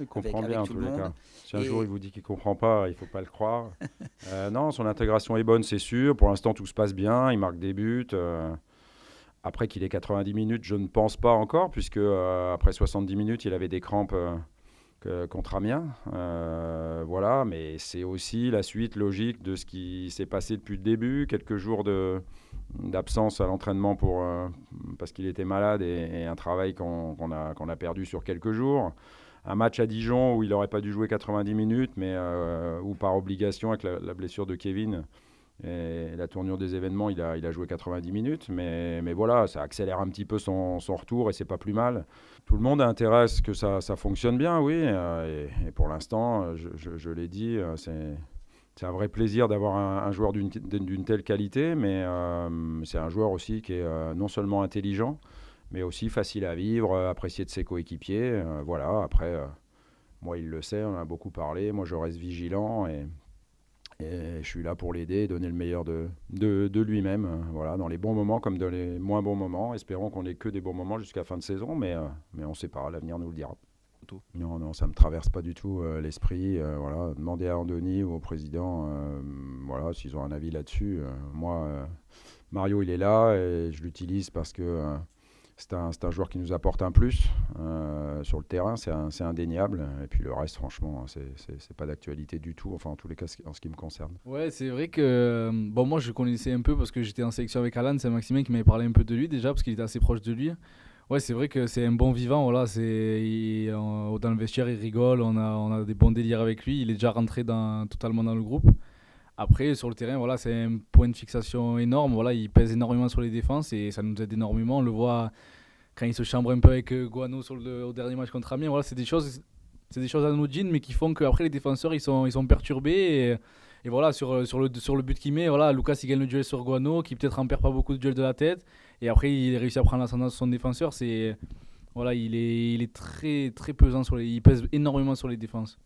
Il comprend bien en tout tous le les monde. cas. Si un Et jour il vous dit qu'il comprend pas, il faut pas le croire. Non, son intégration est bonne, c'est sûr. Pour l'instant, tout se passe bien. Il marque des buts. Après qu'il ait 90 minutes, je ne pense pas encore, puisque après 70 minutes, il avait des crampes contre Amiens. Voilà, mais c'est aussi la suite logique de ce qui s'est passé depuis le début. Quelques jours d'absence à l'entraînement parce qu'il était malade et un travail qu'on a perdu sur quelques jours. Un match à Dijon où il n'aurait pas dû jouer 90 minutes, mais où par obligation, avec la blessure de Kevin et la tournure des événements, il a joué 90 minutes. Mais voilà, ça accélère un petit peu son retour et c'est pas plus mal. Tout le monde a intérêt à ce que ça fonctionne bien, oui. Et pour l'instant, je l'ai dit, c'est un vrai plaisir d'avoir un joueur d'une telle qualité, mais c'est un joueur aussi qui est non seulement intelligent, mais aussi facile à vivre, apprécié de ses coéquipiers. Voilà, après, moi, il le sait, on en a beaucoup parlé. Moi, je reste vigilant et je suis là pour l'aider et donner le meilleur de lui-même. Voilà, dans les bons moments comme dans les moins bons moments. Espérons qu'on n'ait que des bons moments jusqu'à fin de saison, mais on ne sait pas, l'avenir nous le dira. tout. Non, non, ça ne me traverse pas du tout l'esprit. Voilà. Demandez à Andoni ou au président voilà, s'ils ont un avis là-dessus. Moi, Mario, il est là et je l'utilise parce que c'est un joueur qui nous apporte un plus sur le terrain, c'est indéniable. Et puis le reste, franchement, c'est pas d'actualité du tout, enfin en tous les cas en ce qui me concerne. Ouais, c'est vrai que bon, moi je connaissais un peu parce que j'étais en sélection avec Alan, c'est Maximin qui m'avait parlé un peu de lui déjà parce qu'il était assez proche de lui. Ouais, c'est vrai que c'est un bon vivant, voilà, dans le vestiaire il rigole, on a des bons délires avec lui, il est déjà rentré totalement dans le groupe. Après sur le terrain, voilà, c'est un point de fixation énorme, voilà, il pèse énormément sur les défenses et ça nous aide énormément, on le voit quand il se chambre un peu avec Guano au dernier match contre Amiens, voilà, c'est des choses anodines mais qui font qu'après les défenseurs ils sont perturbés et voilà sur le but qu'il met, voilà, Lucas il gagne le duel sur Guano qui peut-être en perd pas beaucoup de duels de la tête et après il réussit à prendre l'ascendant sur son défenseur, c'est voilà, il est très très pesant il pèse énormément sur les défenses.